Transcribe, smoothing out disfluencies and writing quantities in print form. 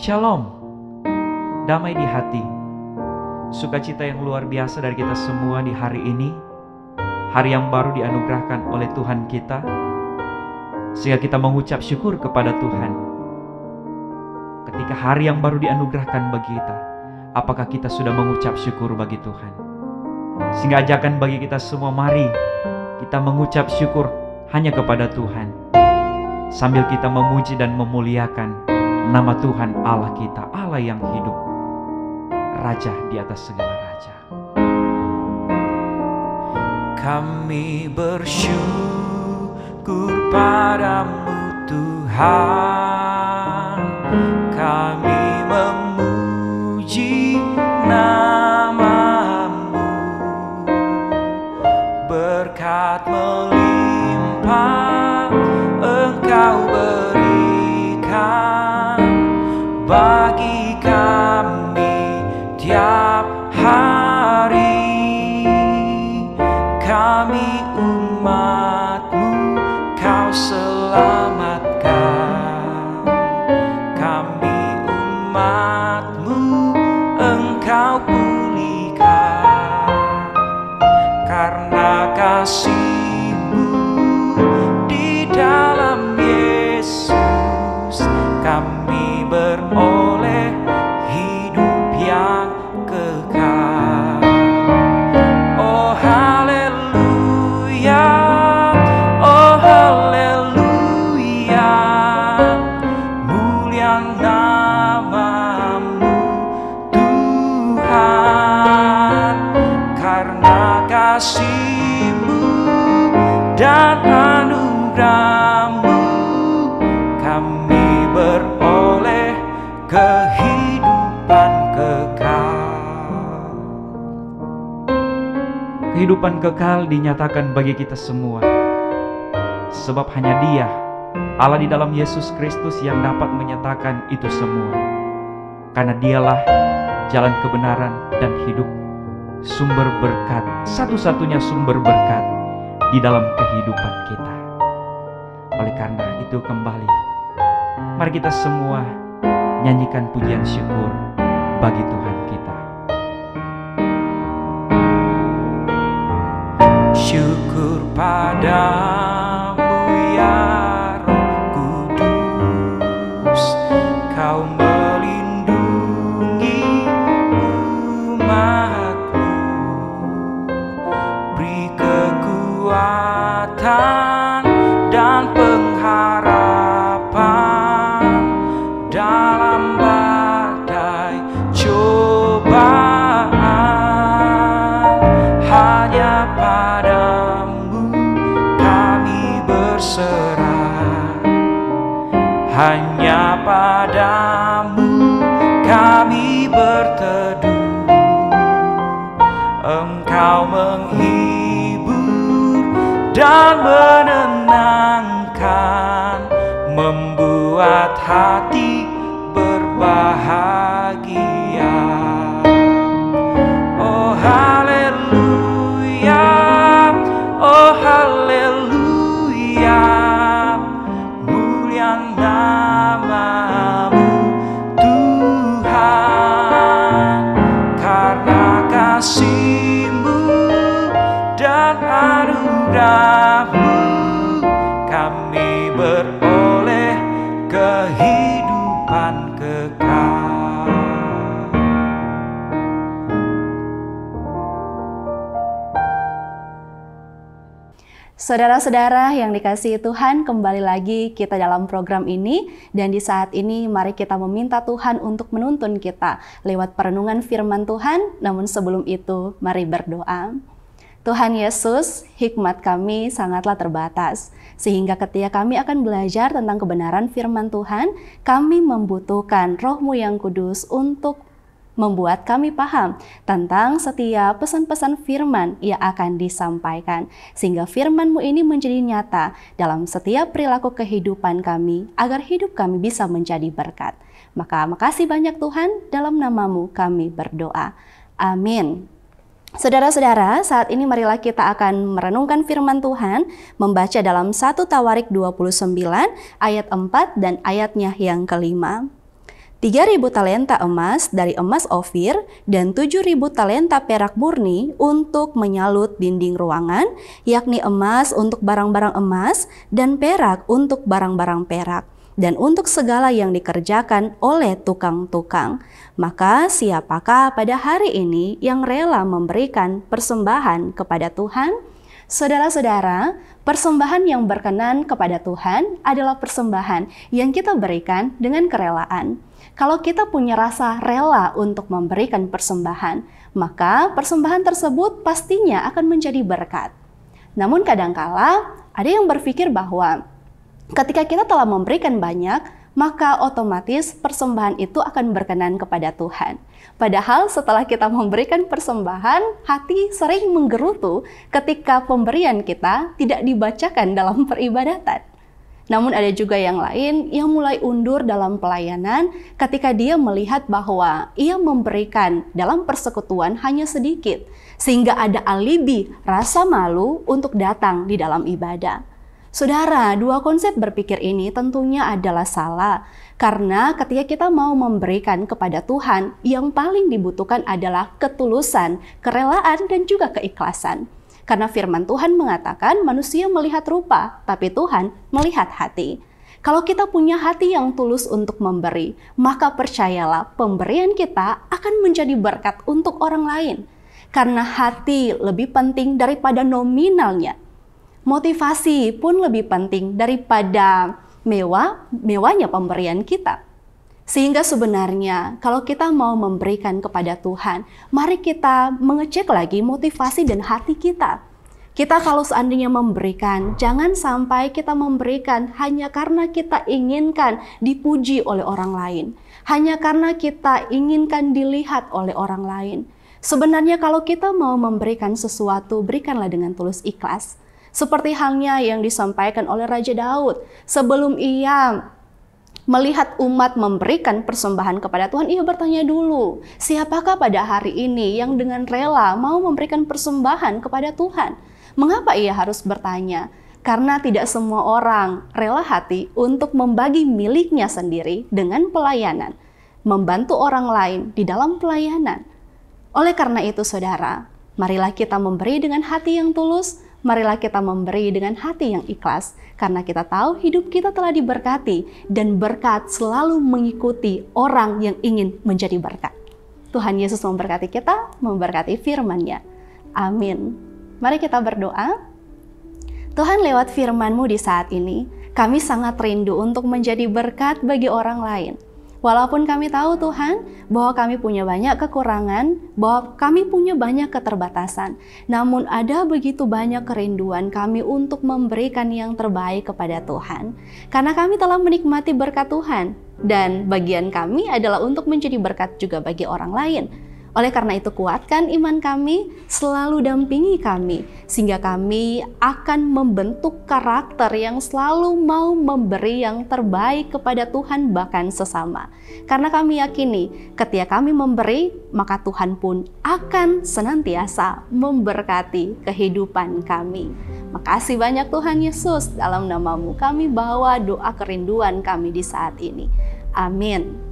Shalom, damai di hati, sukacita yang luar biasa dari kita semua di hari ini, hari yang baru dianugerahkan oleh Tuhan kita, sehingga kita mengucap syukur kepada Tuhan. Ketika hari yang baru dianugerahkan bagi kita, apakah kita sudah mengucap syukur bagi Tuhan? Sehingga ajakan bagi kita semua, mari kita mengucap syukur hanya kepada Tuhan, sambil kita memuji dan memuliakan nama Tuhan Allah kita, Allah yang hidup, Raja di atas segala raja. Kami bersyukur padamu Tuhan, kami memuji namamu, berkat melimpah Engkau berikan bagi kami tiap hari. Kami umat-Mu, Kau selamatkan. Kami umat-Mu, Engkau pulihkan. Karena kasih-Mu di dalam Yesus, kami beroleh hidup yang kekal. Oh haleluya, oh haleluya, mulia namamu Tuhan. Karena kasih-Mu dan anugerah-Mu, kami beroleh kehidupan kekal. Kehidupan kekal dinyatakan bagi kita semua, sebab hanya Dia, Allah di dalam Yesus Kristus, yang dapat menyatakan itu semua. Karena Dialah jalan kebenaran dan hidup, sumber berkat, satu-satunya sumber berkat di dalam kehidupan kita. Oleh karena itu kembali, mari kita semua nyanyikan pujian syukur bagi Tuhan kita. Syukur padamu ya Roh Kudus, Kau melindungi umat-Mu, beri kekuatan dan pengharapan dalam badai cobaan. Hanya padamu kami berserah, hanya padamu kami berteduh. Engkau menghibur dan menenangkan, membuat hati berbahagia. Oh haleluya, oh haleluya, mulia namamu Tuhan. Karena kasih-Mu dan anugerah-Mu, kami beroleh kehidupan kekal. Saudara-saudara yang dikasihi Tuhan, kembali lagi kita dalam program ini, dan di saat ini mari kita meminta Tuhan untuk menuntun kita lewat perenungan firman Tuhan. Namun sebelum itu, mari berdoa. Tuhan Yesus, hikmat kami sangatlah terbatas, sehingga ketika kami akan belajar tentang kebenaran firman Tuhan, kami membutuhkan Roh-Mu yang kudus untuk membuat kami paham tentang setiap pesan-pesan firman yang akan disampaikan, sehingga firman-Mu ini menjadi nyata dalam setiap perilaku kehidupan kami, agar hidup kami bisa menjadi berkat. Maka makasih banyak Tuhan, dalam nama-Mu kami berdoa. Amin. Saudara-saudara, saat ini marilah kita akan merenungkan firman Tuhan, membaca dalam 1 Tawarik 29 ayat 4 dan ayatnya yang kelima. 3.000 talenta emas dari emas Ofir dan 7.000 talenta perak murni untuk menyalut dinding ruangan, yakni emas untuk barang-barang emas dan perak untuk barang-barang perak, dan untuk segala yang dikerjakan oleh tukang-tukang. Maka siapakah pada hari ini yang rela memberikan persembahan kepada Tuhan? Saudara-saudara, persembahan yang berkenan kepada Tuhan adalah persembahan yang kita berikan dengan kerelaan. Kalau kita punya rasa rela untuk memberikan persembahan, maka persembahan tersebut pastinya akan menjadi berkat. Namun kadangkala ada yang berpikir bahwa ketika kita telah memberikan banyak, maka otomatis persembahan itu akan berkenan kepada Tuhan. Padahal setelah kita memberikan persembahan, hati sering menggerutu ketika pemberian kita tidak dibacakan dalam peribadatan. Namun ada juga yang lain yang mulai undur dalam pelayanan ketika dia melihat bahwa ia memberikan dalam persekutuan hanya sedikit, sehingga ada alibi rasa malu untuk datang di dalam ibadah. Saudara, dua konsep berpikir ini tentunya adalah salah, karena ketika kita mau memberikan kepada Tuhan, yang paling dibutuhkan adalah ketulusan, kerelaan, dan juga keikhlasan. Karena firman Tuhan mengatakan manusia melihat rupa, tapi Tuhan melihat hati. Kalau kita punya hati yang tulus untuk memberi, maka percayalah pemberian kita akan menjadi berkat untuk orang lain. Karena hati lebih penting daripada nominalnya. Motivasi pun lebih penting daripada mewahnya pemberian kita. Sehingga sebenarnya kalau kita mau memberikan kepada Tuhan, mari kita mengecek lagi motivasi dan hati kita. Kita kalau seandainya memberikan, jangan sampai kita memberikan hanya karena kita inginkan dipuji oleh orang lain. Hanya karena kita inginkan dilihat oleh orang lain. Sebenarnya kalau kita mau memberikan sesuatu, berikanlah dengan tulus ikhlas. Seperti halnya yang disampaikan oleh Raja Daud. Sebelum ia melihat umat memberikan persembahan kepada Tuhan, ia bertanya dulu, siapakah pada hari ini yang dengan rela mau memberikan persembahan kepada Tuhan? Mengapa ia harus bertanya? Karena tidak semua orang rela hati untuk membagi miliknya sendiri dengan pelayanan, membantu orang lain di dalam pelayanan. Oleh karena itu, saudara, marilah kita memberi dengan hati yang tulus. Marilah kita memberi dengan hati yang ikhlas, karena kita tahu hidup kita telah diberkati, dan berkat selalu mengikuti orang yang ingin menjadi berkat. Tuhan Yesus memberkati kita, memberkati firman-Nya. Amin. Mari kita berdoa. Tuhan, lewat firman-Mu di saat ini, kami sangat rindu untuk menjadi berkat bagi orang lain. Walaupun kami tahu Tuhan bahwa kami punya banyak kekurangan, bahwa kami punya banyak keterbatasan, namun ada begitu banyak kerinduan kami untuk memberikan yang terbaik kepada Tuhan. Karena kami telah menikmati berkat Tuhan, dan bagian kami adalah untuk menjadi berkat juga bagi orang lain. Oleh karena itu, kuatkan iman kami, selalu dampingi kami, sehingga kami akan membentuk karakter yang selalu mau memberi yang terbaik kepada Tuhan bahkan sesama. Karena kami yakini, ketika kami memberi, maka Tuhan pun akan senantiasa memberkati kehidupan kami. Makasih banyak Tuhan Yesus, dalam nama-Mu kami bawa doa kerinduan kami di saat ini. Amin.